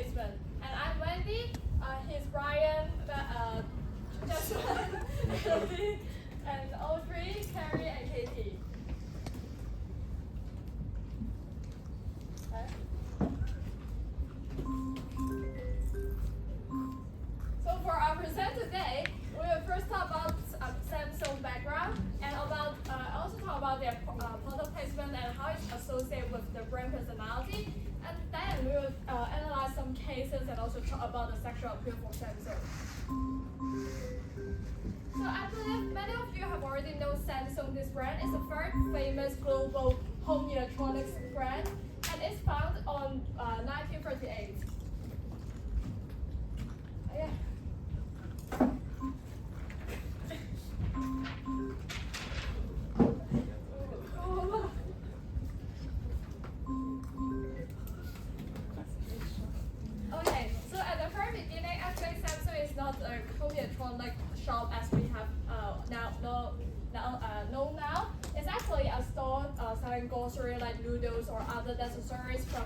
placement. And I'm Wendy. He's Brian, Jasmine, Elodie, and Audrey, Carrie, and Katie. So for our present today, we will first talk about Samsung background and also talk about their product placement and how it's associated with the brand personality. And then we will analyze some cases and also talk about the sexual appeal for Samsung. So I believe many of you have already known Samsung. This brand is a very famous global home electronics brand, and it's founded on 1938. Yeah. Okay, so at the very beginning, actually Samsung is not a home electronic shop as we have known now. It's actually a store selling grocery like noodles or other necessaries from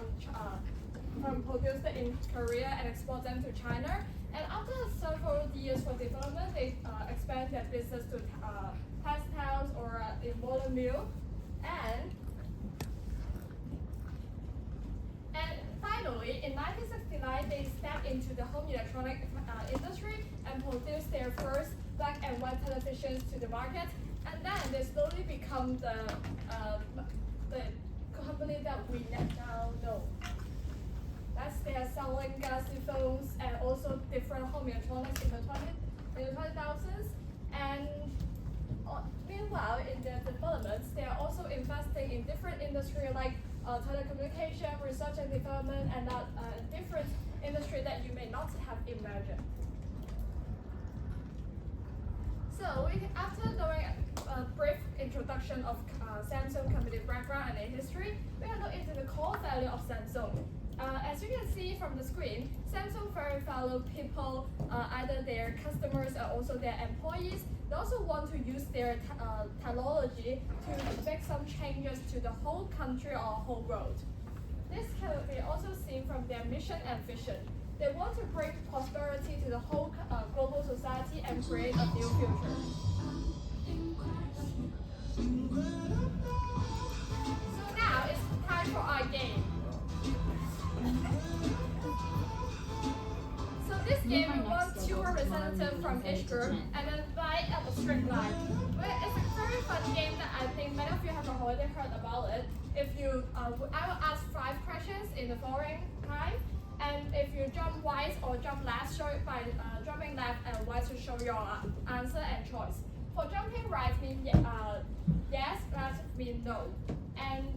produced in Korea and export them to China. And after several years for development, they expand their business to textiles or in water mill. And finally, in 1969, they stepped into the home electronic industry and produced their first black and white televisions to the market. And then they slowly become the company that we now know. That's they are selling Galaxy phones and also different home electronics in the 2000s. And meanwhile, in their developments, they are also investing in different industries like telecommunication, research and development, and different industry that you may not have imagined. So after doing a brief introduction of Samsung company background and history, we can look into the core value of Samsung. As you can see from the screen, Samsung very value people, either their customers or also their employees. They also want to use their technology to make some changes to the whole country or whole world. This can be also seen from their mission and vision. They want to bring prosperity to the whole global society and create a new future. So now it's time for our game. So this game we want two representatives from each group and then line up a straight line. Well, it's a very fun game that I think many of you have already heard about it. If you, I will ask 5 questions in the following time, and if you jump right or jump left, show it by jumping left and right to show your answer and choice. For jumping right means yes, left means no. And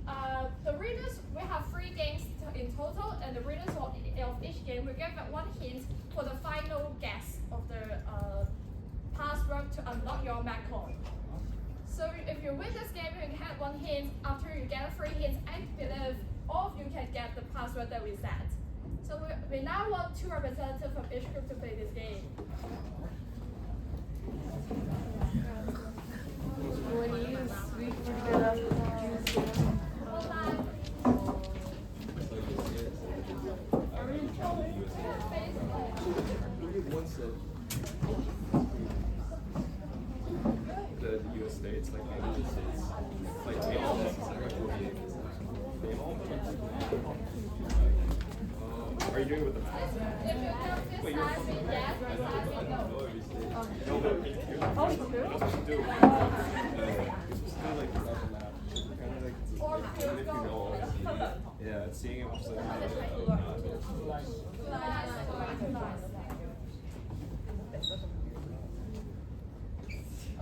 the winners, we have 3 games in total, and the winners of each game will get 1 hint for the final guess of the password to unlock your Mac code. So if you win this game, you can have 1 hint. After you get 3 hints, I believe all of you can get the password that we set. So we now want 2 representatives from each group to play this game. When you sweep it up, the U.S. states, like the United States, like are you doing it with the math? Wait, you're yes, no. oh, true. Do it's kind of like the map. Kind of like if you know, yeah, it's seeing it just like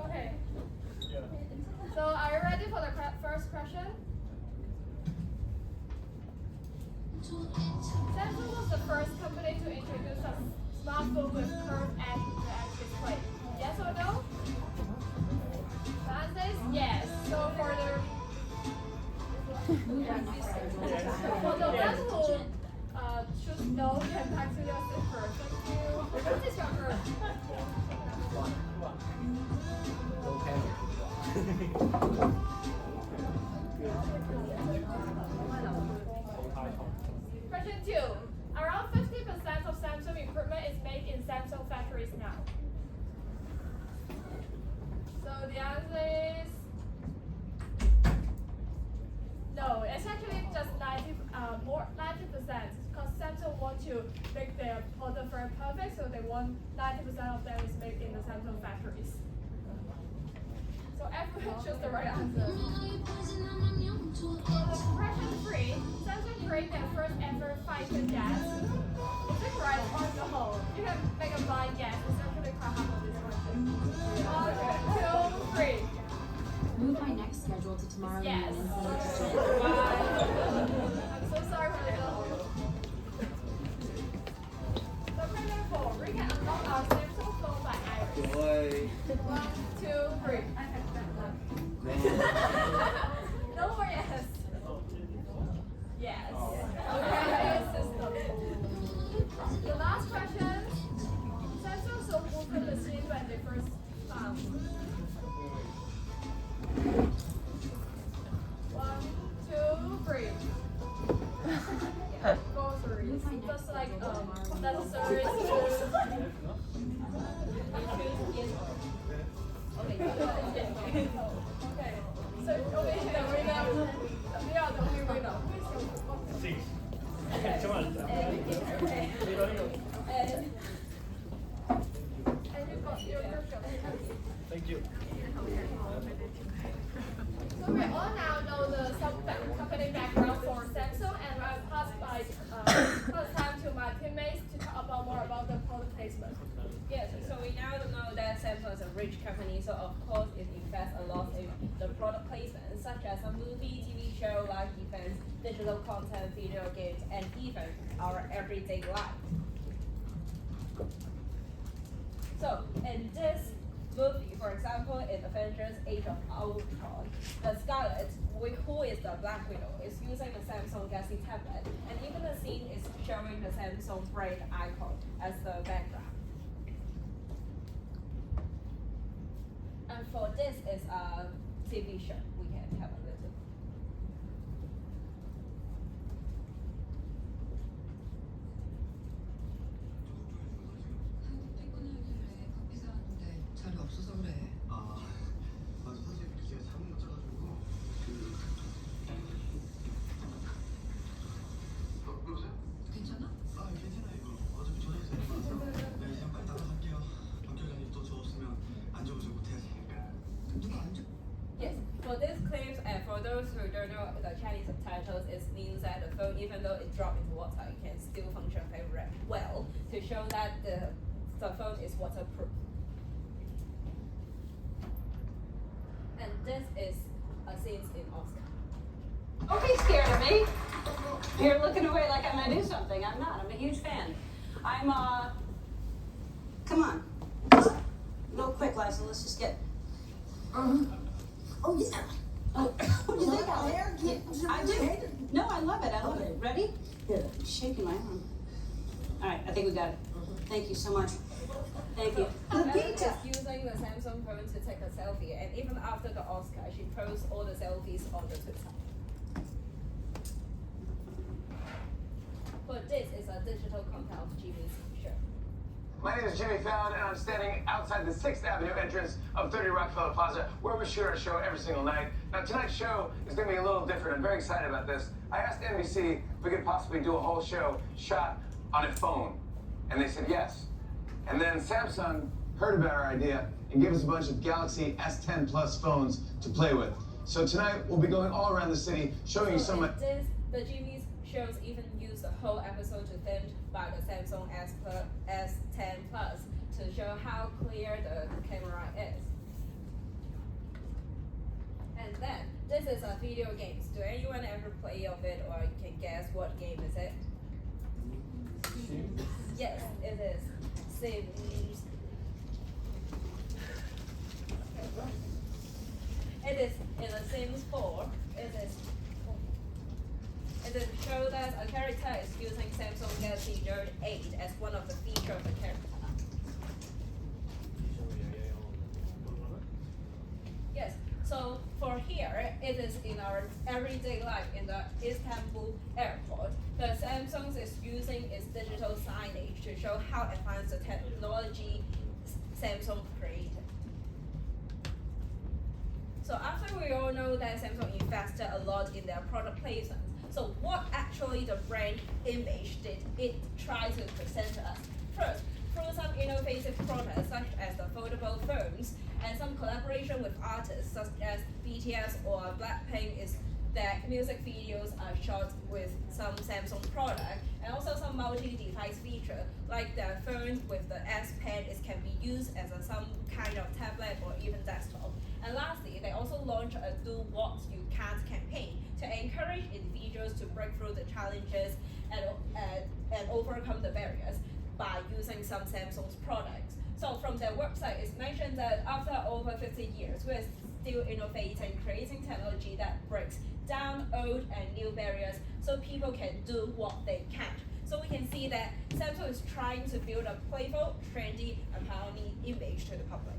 Okay. So are you ready for the first question? Samsung was the first company to introduce a smartphone with curved edge display. Yes or no? The answer is yes. So for the ones who choose no, you can back to your seat first. Thank you. What is your group? Question 2. Around 50% Samsung factories now? So the answer is no. It's actually just 90% because Samsung want to make their product very perfect, so they want 90% of them is made in the Samsung factories. So everyone chose the right answer. For question 3, Samsung created their first ever fighter jet. Is it right or no? You can make a blind guess. It's actually quite hard on this question. 1, 2, 3. Move my next schedule to tomorrow Yes. evening instead of I'm so sorry for the little. So question 4, we can unlock our Samsung phone by iris. Boy. 1, 2, 3. No or yes? Yes. Okay. The last question. Samsung sold movement machine when they first found. 1, 2, 3. Groceries. Just like necessaries. Okay. So over here we are the only winner. Sì. C'è un'altra. And you got your job. Thank you. So we all now know the company background for Samsung, and I'll pass time to my teammates to talk about more about the product placement. Yes, so we now know that Samsung is a rich company, so of course it invests a lot in the product placement, such as a movie, TV show, live events, digital content, video games, and even our everyday life. So in this movie, for example, in Avengers Age of Ultron, the Scarlet, who is the Black Widow, is using the Samsung Galaxy tablet, and even the scene is showing the Samsung brand icon as the background. And for this is a TV show. We can have a little. 커피 사왔는데 자리 없어서 그래. 아, 맞아. 사실 이게 잘못 맞춰가지고 여보세요? 괜찮아? 아, 괜찮아요. 어차피 전화해서 해봐서. 네, 그냥 빨리 나가갈게요. 경찰관이 또 저 없으면 안 적어서 못해야지. 누가 안 줘? Yes, for this clip and for those who don't know the Chinese subtitles, it means that the phone, even though it dropped into water, it can still function very well to show that the phone is waterproof. And this is a scene in Oscar. Don't be scared of me. You're looking away like I'm gonna do something. I'm not. I'm a huge fan. Come on. Real quick, Liza. Let's just get. Oh yeah. Oh, what do you think, Alex? I do. hate it. No, I love it. I love it. Ready? Yeah. Shaking my arm. All right. I think we got it. Thank you so much. Thank you. Ellen is using the Samsung phone to take a selfie, and even after the Oscar, she posts all the selfies on the Twitter. But this is a digital content of Jimmy's show. My name is Jimmy Fallon, and I'm standing outside the 6th Avenue entrance of 30 Rockefeller Plaza, where we shoot our show every single night. Now, tonight's show is going to be a little different. I'm very excited about this. I asked NBC if we could possibly do a whole show shot on a phone, and they said yes. And then Samsung heard about our idea and gave us a bunch of Galaxy S10 Plus phones to play with. So tonight, we'll be going all around the city, showing you some of this, the Jimmy's shows even use the whole episode to filmed by the Samsung S10 Plus to show how clear the camera is. And then, this is a video games. Do anyone ever play of it, or you can guess what game is it? Yes, it is. Sims. It is in the Sims 4. It is show that a character is using Samsung Galaxy Note 8 as one of the features of the character. Yes, so for here, it is in our everyday life in the Istanbul airport. The Samsung is using its digital signage to to show how advanced the technology Samsung created. So after we all know that Samsung invested a lot in their product placement, so what actually the brand image did it try to present to us? First, through some innovative products such as the foldable phones and some collaboration with artists such as BTS or Blackpink, is that music videos are shot with some Samsung product, and also some multi-device feature like the phone with the S Pen can be used as some kind of tablet or even desktop. And lastly, they also launched a Do What You Can't campaign to encourage individuals to break through the challenges and overcome the barriers by using some Samsung's products. So from their website, it's mentioned that after over 50 years, we're still innovating, creating technology that breaks down old and new barriers so people can do what they can't. So we can see that Samsung is trying to build a playful, trendy, and pioneering image to the public.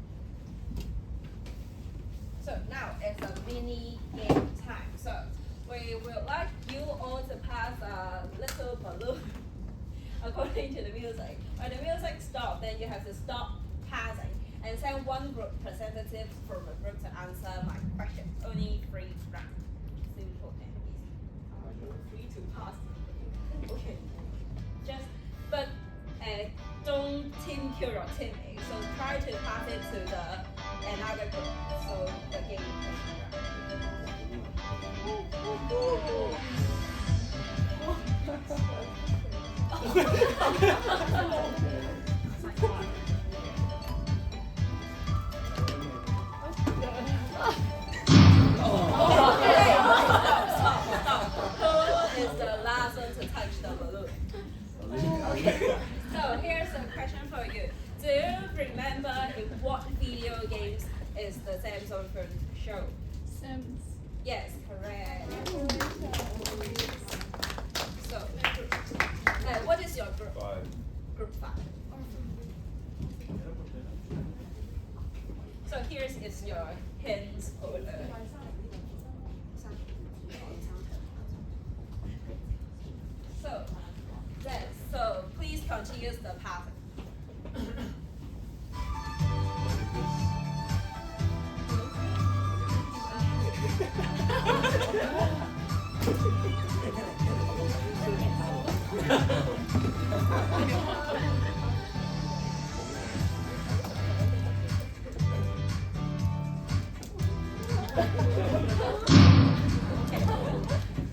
So now it's a mini game time. So we would like you all to pass a little balloon according to the music. When the music stops, then you have to stop passing and send one group representative from a group to answer my question. Only 3 rounds. Simple and easy. Free to pass. Okay. But don't team kill your teammate. So try to pass it to another group. So the game Stop. Who is the last one to touch the balloon? Okay. So here's a question for you. Do you remember in what video games is the Samsung phone show? Sims. Yes, correct. So, what is your group? 5. Group 5. So here's is your hints folder. So please continue the pattern.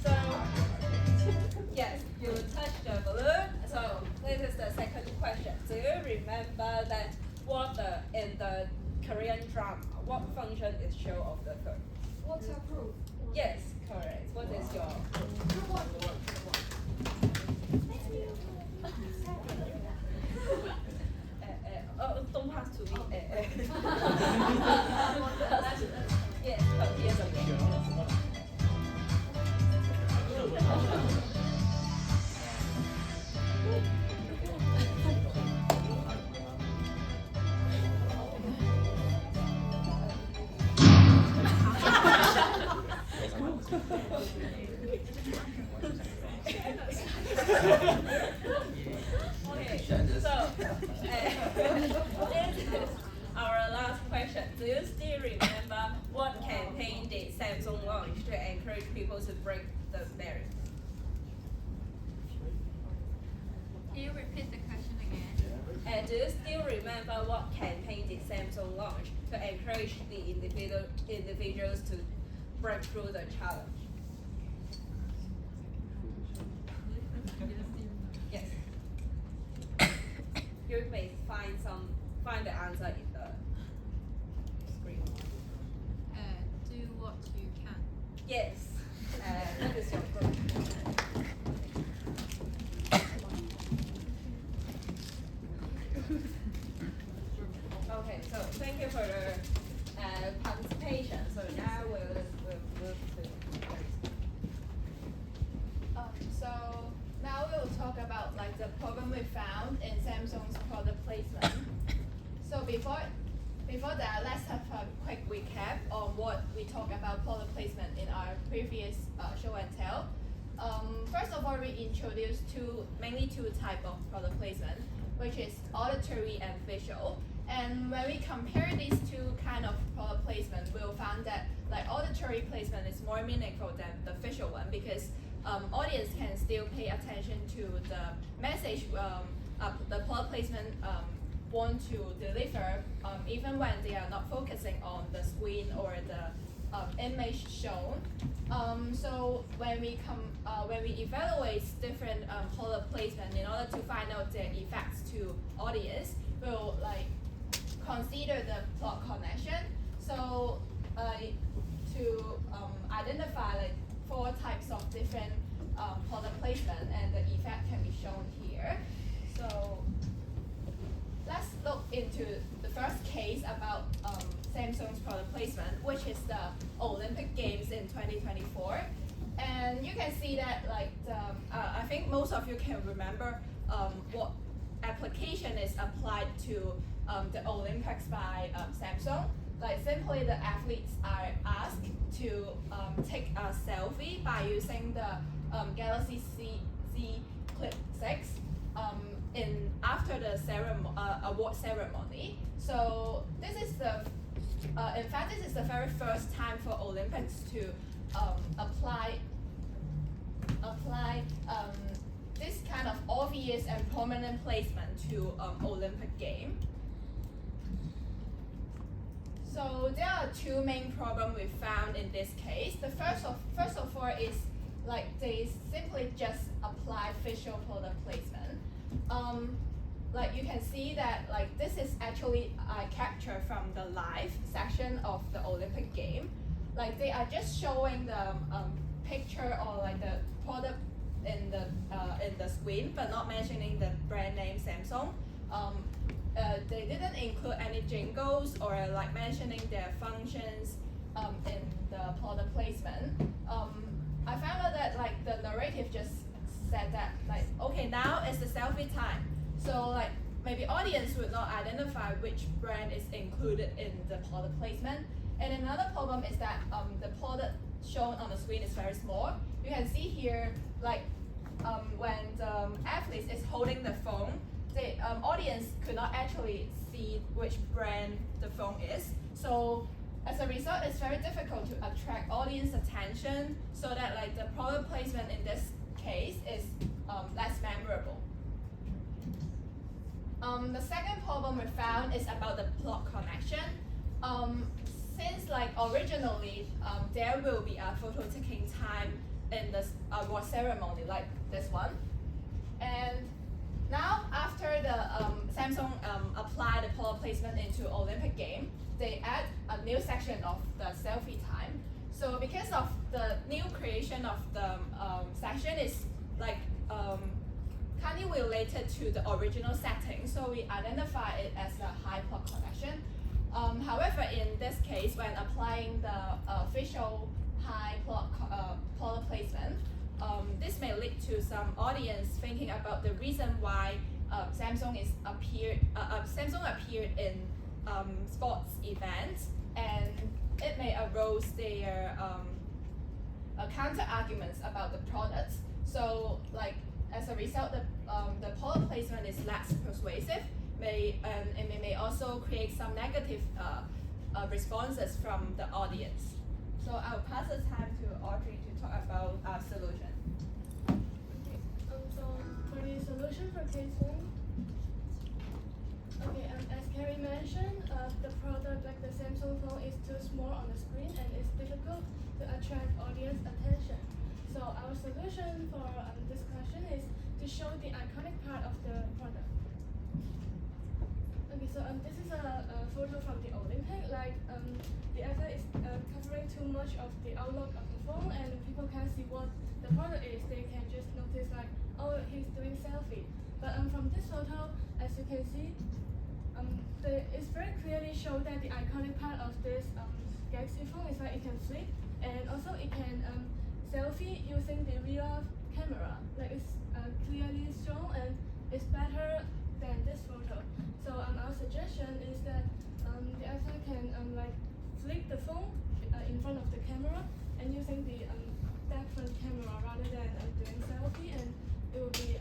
So, yes, you touched the balloon. So this is the second question. Do you remember that in the Korean drama, what function is show of the phone? Waterproof. Yes, correct. What is your don't pass to me. Yes, here's again. Okay, so this is our last question. Do you still remember what campaign did Samsung launch to encourage people to break the barrier? Can you repeat the question again? Do you still remember what campaign did Samsung launch to encourage the individuals to break through the challenge? Yes. You may find the answer in the screen. Do what you can. Yes. What is your group? Okay, so thank you for the participation. So now we'll move to So now we will talk about like the problem we found in Samsung's product placement. So before that, let's have a quick recap on what we talked about product placement in our previous show and tell. First of all, we introduced mainly two type of product placement, which is auditory and visual. And when we compare these two kind of product placement, we'll find that like auditory placement is more meaningful than the visual one because audience can still pay attention to the message the product placement want to deliver, even when they are not focusing on the screen or the image shown. So when we evaluate different product placement in order to find out their effects to audience, we'll like consider the plot connection. So to identify like 4 types of different product placement, and the effect can be shown here. So let's look into the first case about Samsung's product placement, which is the Olympic Games in 2024. And you can see that like I think most of you can remember what application is applied to the Olympics by Samsung. Like simply the athletes are asked to take a selfie by using the Galaxy Z Clip 6 after the award ceremony. So this is the in fact this is the very first time for Olympics to apply this kind of obvious and prominent placement to Olympic game. So there are 2 main problems we found in this case. The first of all is like they simply just apply visual product placement. Like you can see that like this is actually captured from the live section of the Olympic game. Like they are just showing the picture or like the product in the screen, but not mentioning the brand name Samsung. They didn't include any jingles or like mentioning their functions in the product placement. I found out that like the narrative just said that like, okay, now is the selfie time. So like maybe audience would not identify which brand is included in the product placement. And another problem is that the product shown on the screen is very small. You can see here like when the athlete is holding the phone, the audience could not actually see which brand the phone is. So as a result, it's very difficult to attract audience attention, so that like the product placement in this case is less memorable. The second problem we found is about the plot connection. Since like originally there will be a photo taking time in this award ceremony like this one, and now after the Samsung applied the product placement into Olympic game, they add a new section of the selfie time. So because of the new creation of the section is like kind of related to the original setting, so we identify it as a high plot connection. However, in this case, when applying the visual high plot placement, this may lead to some audience thinking about the reason why Samsung appeared in sports events, and it may arouse their counter arguments about the products. So, like as a result, the product placement is less persuasive. And it may also create some negative responses from the audience. So I'll pass the time to Audrey to talk about our solution. Okay. So for the solution for case 1. Okay. As Carrie mentioned, the product like the Samsung phone is too small on the screen and it's difficult to attract audience attention. So our solution for this question is to show the iconic part of the product. Okay, so this is a photo from the Olympic. Like the other is covering too much of the outlook of the phone, and people can't see what the product is. They can just notice like, oh, he's doing selfie. But from this photo, as you can see, it's very clearly shown that the iconic part of this Galaxy phone is that it can flip, and also it can selfie using the rear camera. Like it's clearly shown, and it's better than this photo. So our suggestion is that the actor can like flip the phone in front of the camera, and using the that front camera rather than doing selfie, and it will be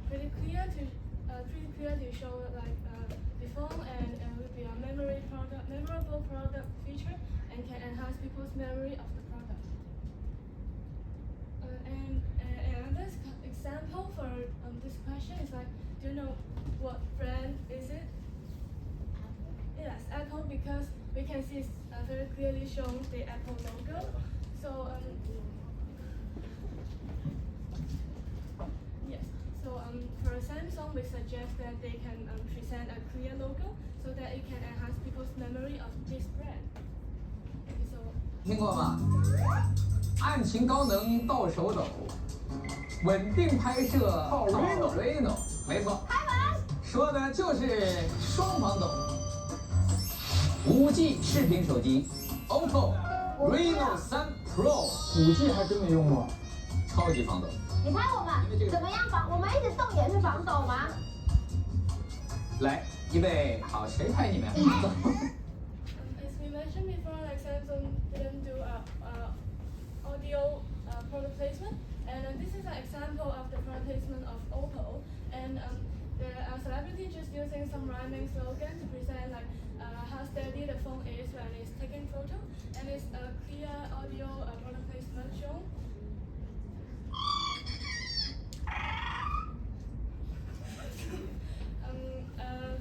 pretty clear to show like the phone, and it will be a memorable product feature, and can enhance people's memory of the product. And another example for this question is like, do you know what brand is it? Yes, Apple, because we can see it's very clearly shown the Apple logo. So yes. So for Samsung, we suggest that they can present a clear logo so that it can enhance people's memory of this brand. Okay, so 听过吗？案情高能到手抖，稳定拍摄靠 Reno， 没错，说的就是双防抖。5G 视频手机 ，OPPO Reno 3 Pro， 5G 还真没用过，超级防抖。你猜我们怎么样防？我们一直动也是防抖吗？来，预备好，谁拍你们？ as we mentioned before, like Samsung didn't do audio product placement, and this is an example of the product placement of Oppo. And the celebrity just using some rhyming slogan to present like how steady the phone is when it's taking photo, and it's a clear audio product placement shown.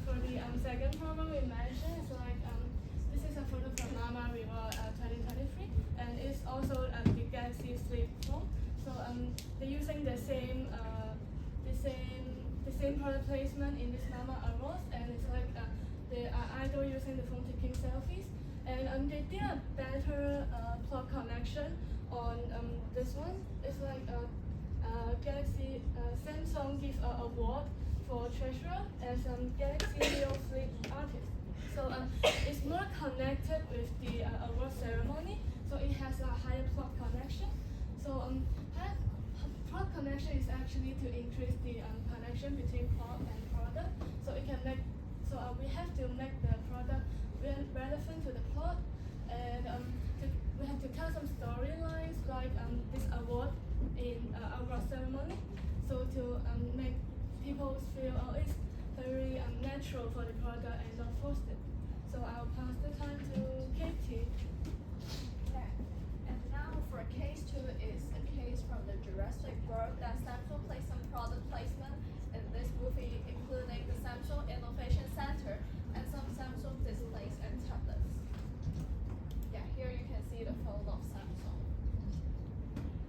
For the second problem we mentioned, it's like this is a photo from Mama River 2023, and it's also the Galaxy Flip phone. So they're using the same product placement in this Mama Awards, and it's like the idol using the phone taking selfies, and they did a better plug connection on this one. It's like Galaxy Samsung give an award for treasurer as Galaxy Neo Flip artist. So it's more connected with the award ceremony, so it has a higher plug connection. So plug connection is actually to increase the connection between plug and product. So it can make, so we have to make the product relevant to the plot, and we have to tell some storylines like this award in award ceremony. So to make people feel it's very natural for the product and not forced it. So I'll pass the time to Katie. Okay. And now for case 2 is a case from the Jurassic World that Samsung placed some product placement in this movie, including the Samsung Innovation Center and some Samsung displays and tablets. Yeah, here you can see the phone of Samsung.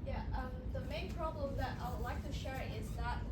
Yeah, the main problem that I would like to share is that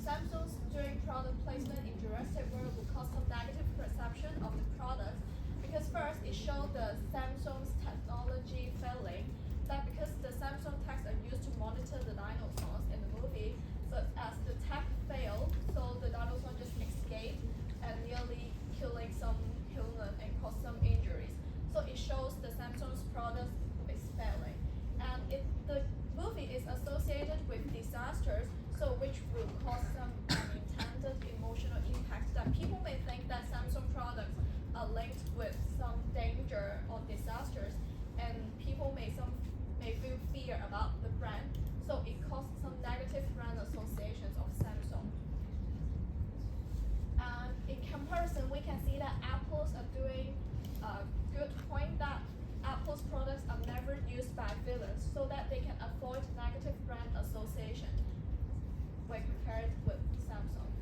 Samsung's doing product placement in Jurassic World will cause some negative perception of the product, because first it showed the Samsung's technology failing, that because the Samsung techs are used to monitor the dinosaurs in the movie, so as the tech failed, so the dinosaur just escaped and nearly killing some human and caused some injuries. So it shows the Samsung's product is failing, and the movie is associated with disasters, so which will cause some unintended emotional impact that people may think that Samsung products are linked with some danger or disasters, and people may feel fear about the brand, so it causes some negative brand associations of Samsung. And in comparison, we can see that Apple's are doing a good point that Apple's products are never used by villains, so that they can avoid negative brand association when compared with Samsung.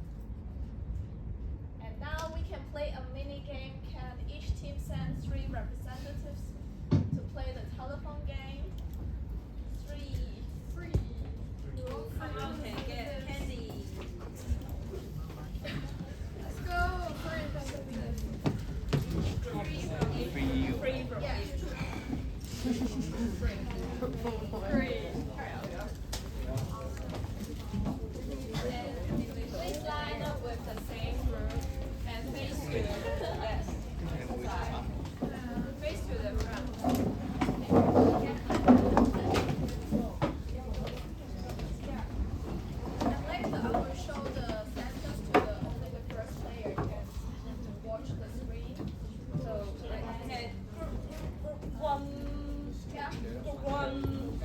And now we can play a mini game. Can each team send 3 representatives to play the telephone game? 3. Okay, get candy. Let's go. Free from Yeah. Please line up with the same group and face to the left side. Face to the front. And later I will show the sentence to only the first player can watch the screen. So Okay. Group 1. yeah. Group 1.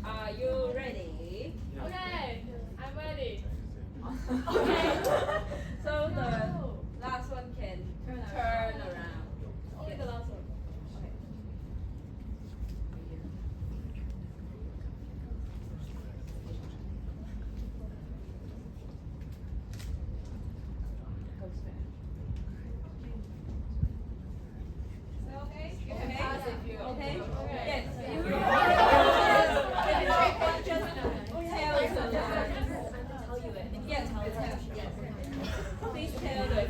Are you ready? Okay, I'm ready. Okay. So the last one can turn around. Only the last one. Okay. Is that okay? You can pass if you okay? Yes. You just tell you it. Yes, tell. Please tell the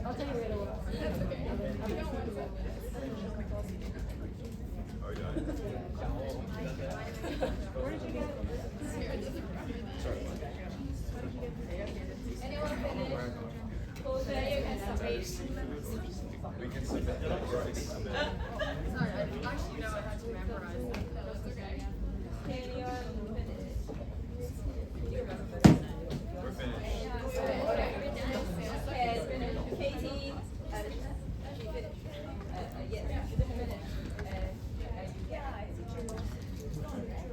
I'll tell you right away. That's okay. I don't want to. Where did you get it? Here, it doesn't run. Anyone finish? Then you can submit. We can submit that. Sorry, I didn't actually know I had to memorize that. That's okay. Anyone finish? We're finished. Okay, Katie, she finished. Yes, she didn't finish. Yeah, I see. Alright,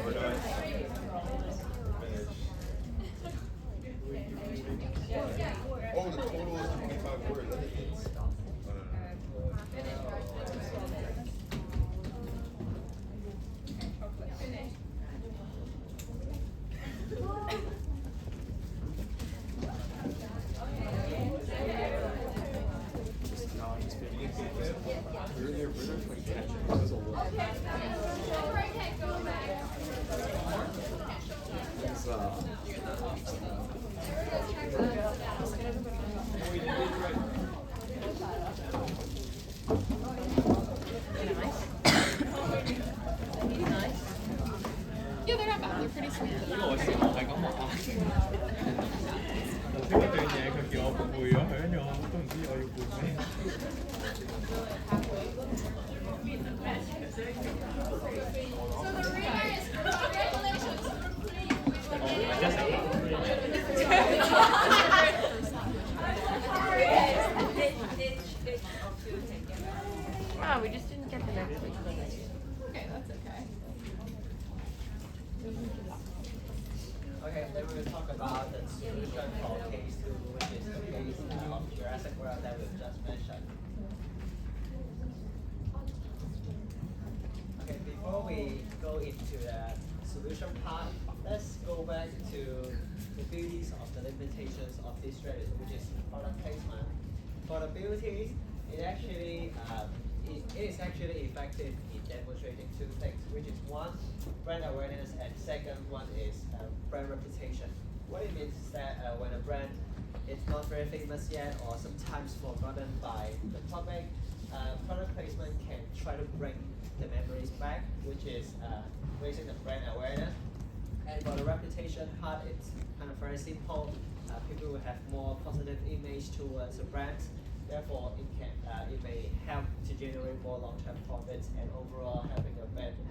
we're done. Finished. Oh, the total is 25 words. That means. We're there for attention. This is a lot. Yeah, they're not bad. They're pretty sweet. 呢個我先唔係咁話。頭先嗰段嘢佢叫我背咗佢，跟住我都唔知我要背咩。So the reader is congratulations for playing with the I just Wow, we just didn't get the next week. Okay, that's okay. Okay, then we will talk about the solution for case 2, which is the case of Jurassic World that we've just mentioned. Okay, before we go into the solution part, let's go back to the beauties of the limitations of this strategy, which is product placement. For the beauties, it is actually effective in demonstrating two things, which is one, brand awareness, and second one is brand reputation. What it means is that when a brand is not very famous yet or sometimes forgotten by the public, product placement can try to bring the memories back, which is raising the brand awareness. And for the reputation part, it's kind of very simple. People will have more positive image towards the brands. Therefore, it may help to generate more long-term profits and overall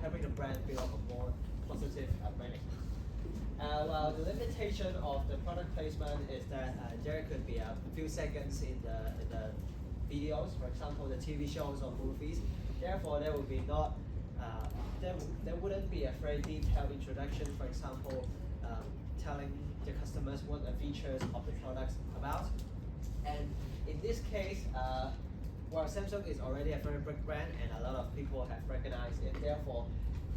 helping the brand build up a more positive branding. While the limitation of the product placement is that there could be a few seconds in the videos, for example, the TV shows or movies. Therefore, there will be not there wouldn't be a very detailed introduction, for example, telling the customers what the features of the products about. And in this case, well, Samsung is already a very big brand and a lot of people have recognized it. Therefore,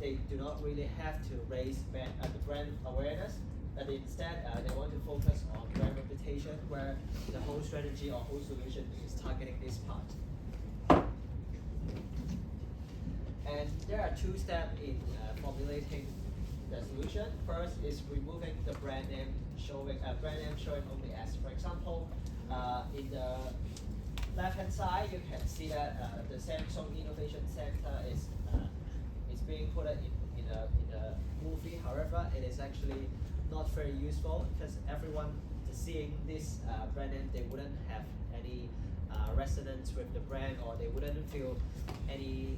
they do not really have to raise the brand awareness, but instead they want to focus on brand reputation, where the whole strategy or whole solution is targeting this part. And there are two steps in formulating the solution. First is removing the brand name showing only as. For example, in the left-hand side, you can see that the Samsung Innovation Center is it in a movie. However, it is actually not very useful because everyone seeing this brand name, they wouldn't have any resonance with the brand, or they wouldn't feel any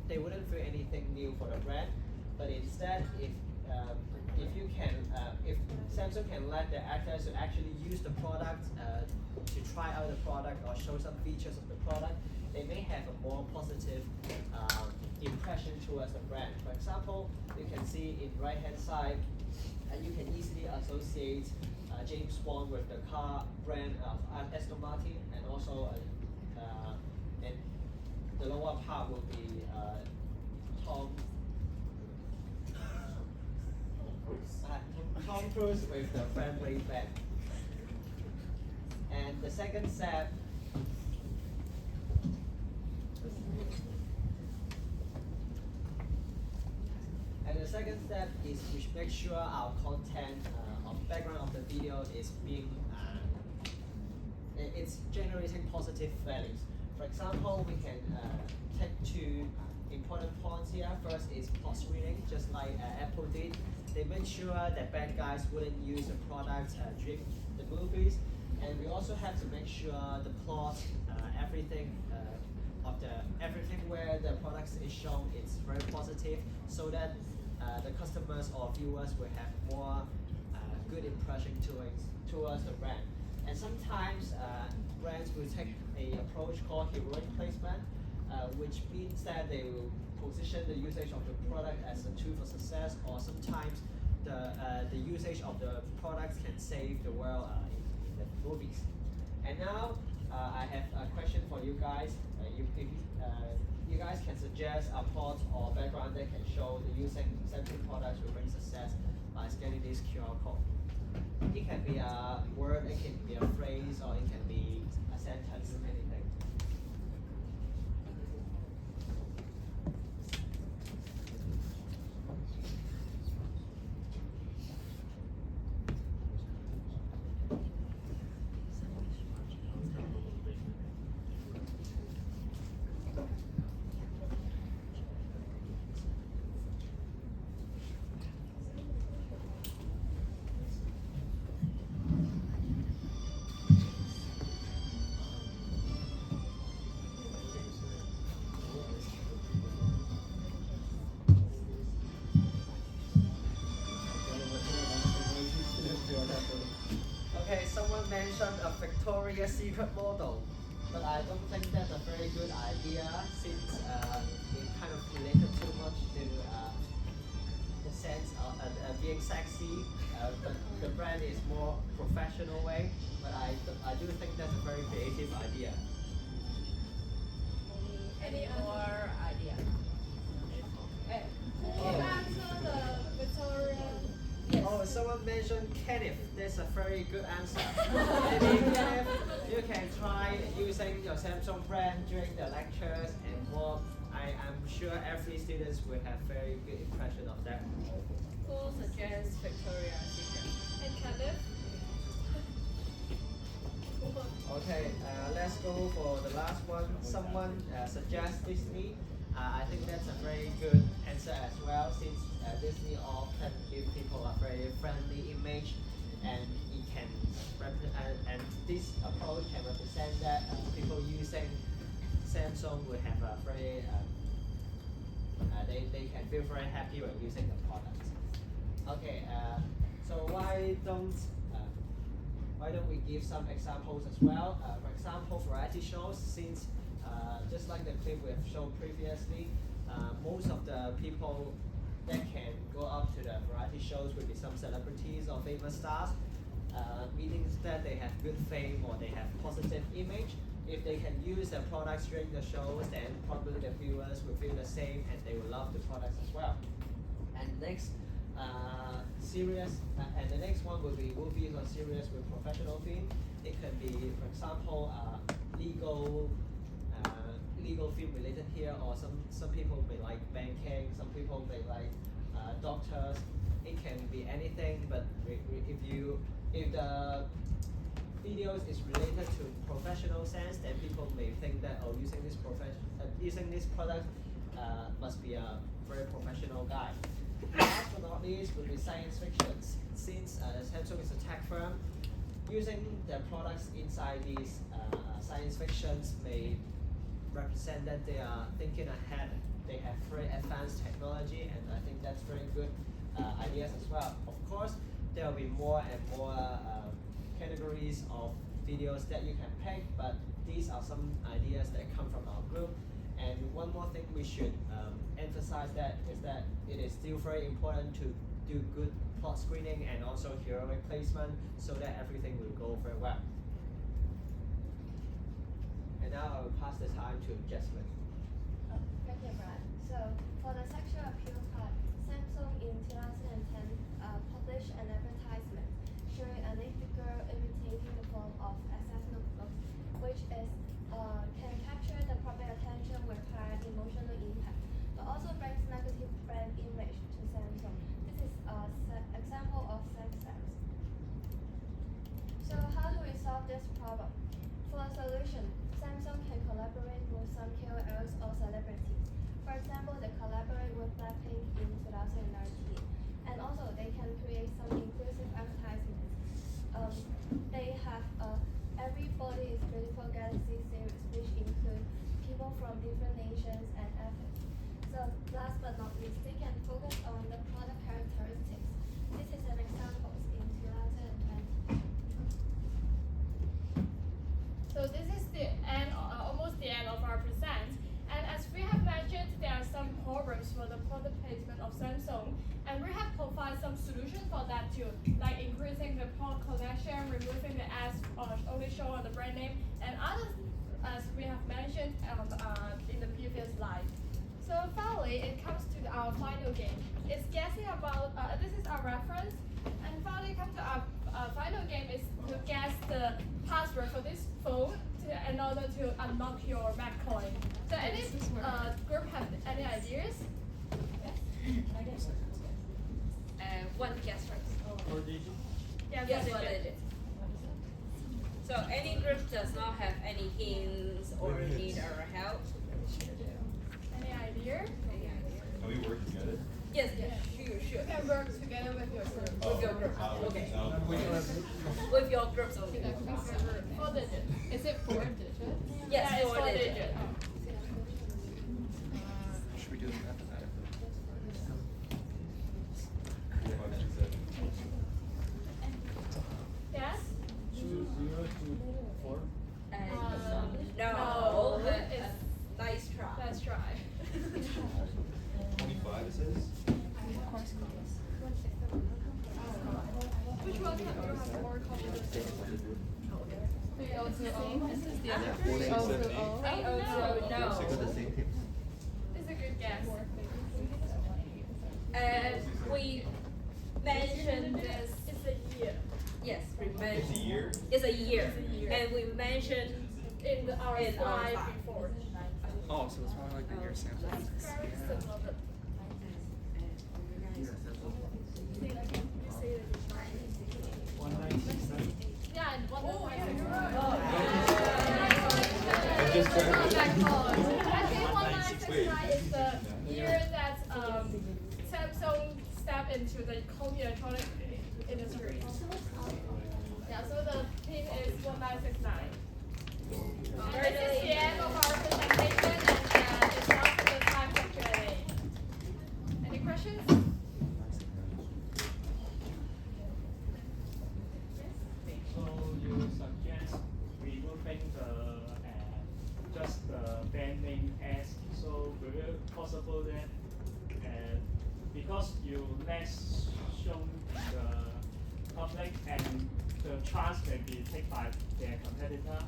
they wouldn't feel anything new for the brand. But instead, if you can, if Samsung can let the actors to actually use the product, to try out the product or show some features of the product, they may have a more positive impression towards the brand. For example, you can see in right hand side, you can easily associate James Bond with the car brand of Aston Martin, and also and the lower part will be Tom Cruise with the friendly band. And the second step is we should make sure our content of background of the video is being it's generating positive values. For example, we can take two important points here. First is plot reading, just like Apple did. They make sure that bad guys wouldn't use the product during the movies, and we also have to make sure the plot, everything everything where the product is shown is very positive, so that the customers or viewers will have more good impression towards the brand. And sometimes brands will take an approach called heroic placement, which means that they will position the usage of the product as a tool for success, or sometimes the usage of the products can save the world in the movies. And now I have a question for you guys. You guys can suggest a plot or background that can show the using Samsung products will bring success by scanning this QR code. It can be a word, it can be a phrase, or it can be a sentence, anything. Okay, someone mentioned a Victoria's Secret model, but I don't think that's a very good idea, since it kind of related too much to the sense of being sexy. But the brand is more professional way, but I do think that's a very creative idea. Any more idea? Answer the Victoria. Oh, someone mentioned Kenneth. That's a very good answer. Maybe Kenneth, you can try using your Samsung brand during the lectures and more. I am sure every student will have very good impression of that. Who suggests Victoria's Secret? And Kenneth? Okay, let's go for the last one. Someone suggests Disney. I think that's a very good answer as well, since Disney often give people a very friendly image, and it can and this approach can represent that people using Samsung will have a very they can feel very happy when using the product. Okay, so why don't we give some examples as well? For example, variety shows, since just like the clip we have shown previously, most of the people that can go up to the variety shows will be some celebrities or famous stars, meaning that they have good fame or they have positive image. If they can use their products during the shows, then probably the viewers will feel the same and they will love the products as well. And next, and the next one will be movies or series with professional theme. It can be, for example, legal film related here, or some people may like banking, some people may like doctors. It can be anything, but if the videos is related to professional sense, then people may think that using this product must be a very professional guy. Last but not least would be science fiction. Since Samsung is a tech firm, using their products inside these science fictions may represent that they are thinking ahead. They have very advanced technology, and I think that's very good ideas as well. Of course, there will be more and more categories of videos that you can pick, but these are some ideas that come from our group. And one more thing we should emphasize that is that it is still very important to do good plot screening and also heroic placement so that everything will go very well. And now I will pass the time to Jasmine. Thank you, Brad. So for the sexual appeal part, Samsung in 2010 published an advertisement showing a naked girl imitating the form of SS notebook, which is can capture the public attention with high emotional impact, but also brings negative brand image to Samsung. This is an example of sex apps. So how do we solve this problem? For a solution, Samsung can collaborate with some KOLs or celebrities. For example, they collaborate with Blackpink in 2019. And also, they can create some inclusive advertisements. They have Everybody is Beautiful Galaxy series, which include people from different nations and ethnics. So last but not least, they can focus on the product characteristics. This is an example in 2020. So this is the end, almost the end of our present. And as we have mentioned, there are some problems for the product placement of Samsung, and we have provided some solutions for that too, like increasing the product collection, removing the ads only show on the brand name, and others as we have mentioned in the previous slide. So finally, it comes to our final game. It's guessing about, this is our reference, and finally come to our final game is to guess the password for this phone in order to unlock your Mac coin. So any group have any ideas? One guess first. 4 digits. Yes, 4 digits. So any group does not have any hints or need our help? Any idea? Can we work together? Yes, sure. You can work together with your group. With your group, okay. With your groups only. 4 digits. Is it 4 digits? Yes, yeah, it's 4 digits. Should we do this mathematically? Yes? 2024. No, it's nice try. Let's try. 25 it says? Which one have you have more confidence in? 3020. This is the other 3020. 3020. No. It's a good guess. We mentioned this. It's a year. Yes, we mentioned. It's a year? It's a year. It's a year. And we mentioned In our slide before. Oh, so it's probably like the year sample. Very similar. Yeah, and one more. I just tried it. I think 1969 is the year that Samsung stepped into the home electronic industry. Yeah, so the pin is 1969. And this is the end of our presentation, and it's now the time for Q&A. Any questions? So you suggest removing just the band name S. So will it possible that because you less shown in the public and the chance may be taken by their competitor,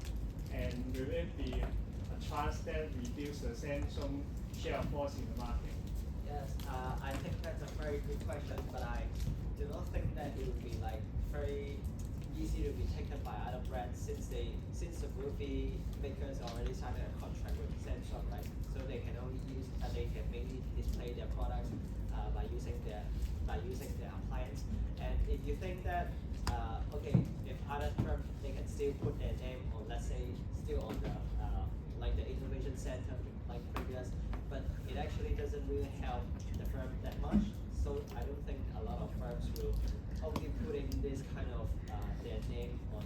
and will it be a chance that reduce the Samsung share of force in the market? Yes, I think that's a very good question, but I do not think that it would be like very easy to be taken by other brands since the movie makers already signed a contract with Samsung, right? So they can only use they can mainly display their products by using their appliance. And if you think that okay, if other firms they can still put their name on, let's say still on the like the innovation center like previous, but it actually doesn't really help the firm that much. So I don't think a lot of firms will only putting this kind of their name on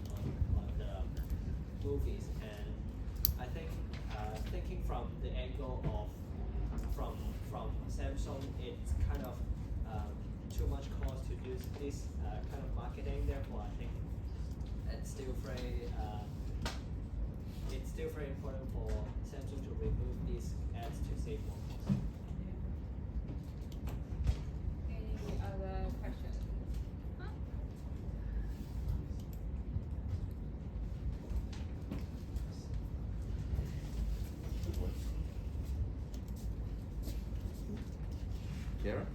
the movies. And I think thinking from the angle of from Samsung, it's kind of too much cost to use this kind of marketing. Therefore, I think it's still very important for Samsung to remove these ads to save more cost. Any other questions? Kara?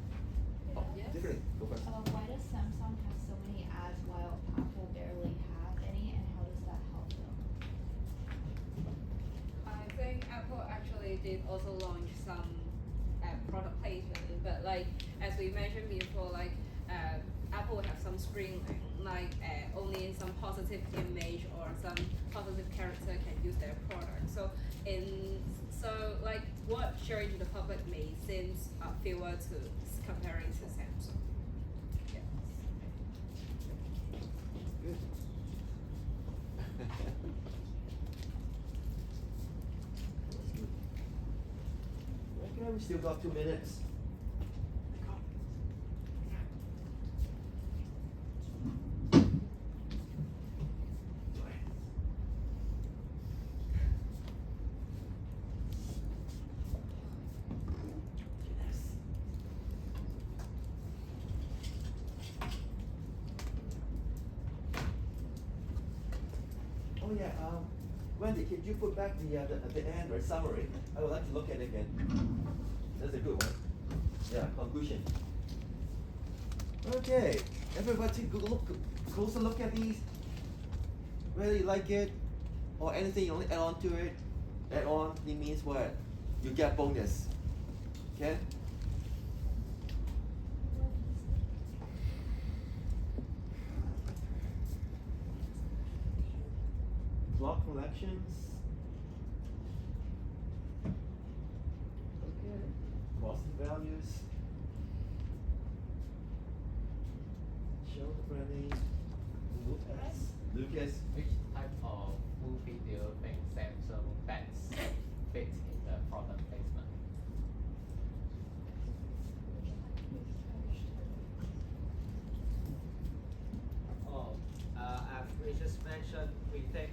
Oh, different. Go first. Why does Samsung have so many ads while Apple barely have any, and how does that help them? I think Apple actually did also launch some product placement, but like as we mentioned before, like Apple will have some screen like only some positive image or some positive character can use their product. So like what showing to the public may seem fewer to comparing to Samsung. Yes. Good. Okay, we still got 2 minutes. Oh yeah, Wendy, could you put back the end or summary? I would like to look at it again. That's a good one. Yeah, conclusion. Okay, everybody take a closer look at these. Whether you like it or anything you want to add on to it. Add on, it means what? You get bonus. Okay? Block collections. Okay. Cost values. Show the branding. Lucas. Which type of movie do you think Samsung best fits in the product placement? Oh, as we just mentioned, we think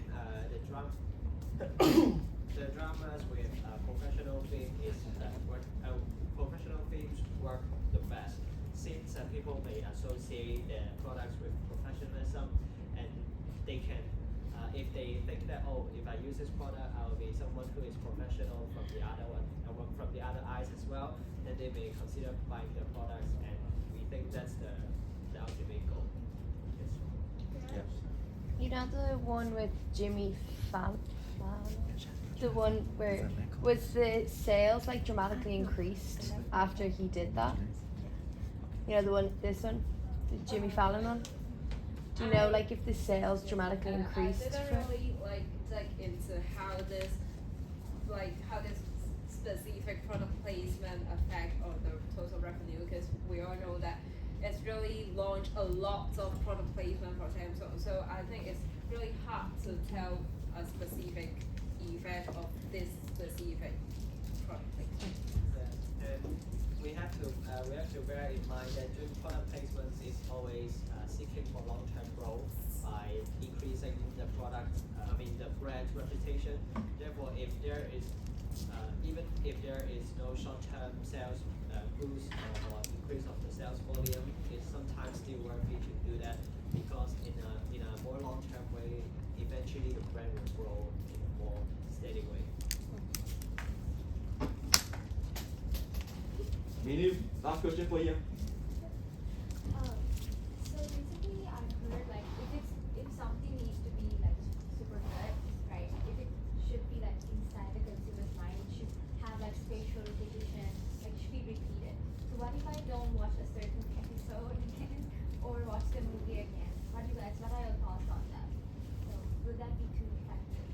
the dramas with professional film is professional films work the best, since people may associate the products with professionalism, and they can, if they think that, oh, if I use this product, I will be someone who is professional from the other one, from the other eyes as well, then they may consider buying the products, and we think that's the ultimate goal. Yes. You know the one with Jimmy Fallon? The one where was the sales like dramatically increased after he did that? You know the one, this one, the Jimmy Fallon one. Do you know like if the sales dramatically increased? I didn't really like into how this specific product placement affect on the total revenue, because we all know that it's really launched a lot of product placement for Samsung. So I think it's really hard to tell a specific effect of this specific product placement. Yeah. And we have to bear in mind that doing product placements is always seeking for long-term growth by increasing the product, the brand reputation. Therefore, if there is even if there is no short-term sales boost or increase of the sales volume, it's sometimes still worth it to do that, because in a more long-term way, eventually the brand will grow in a more steady way. Mini, last question for you. So basically, I've heard like if something needs to be like super good, right? If it should be like inside the consumer's mind, it should have like spatial repetition, like should be repeated. So what if I don't watch a certain episode again or watch the movie again? What are your thoughts on that? So would that be too effective?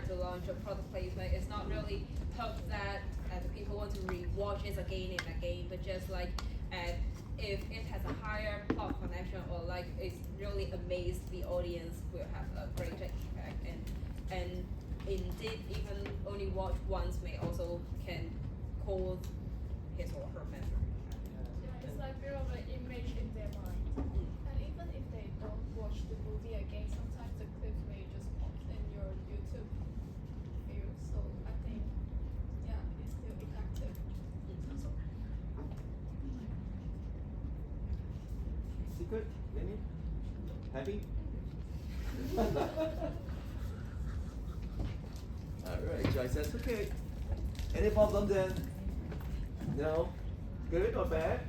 try to launch a product placement, it's not really hope that the people want to rewatch it again and again, but just like if it has a higher plot connection or like it's really amazed the audience, will have a greater impact. And indeed, even only watch once may also can cause his or her memory. Yeah, it's like build up an image in their mind. And even if they don't watch the movie again, sometimes the clips may just pop in your YouTube view. So I think, yeah, it's still effective. Secret? Lenny? Happy? Alright, Joy says, okay. Any problem then? No? Good or bad?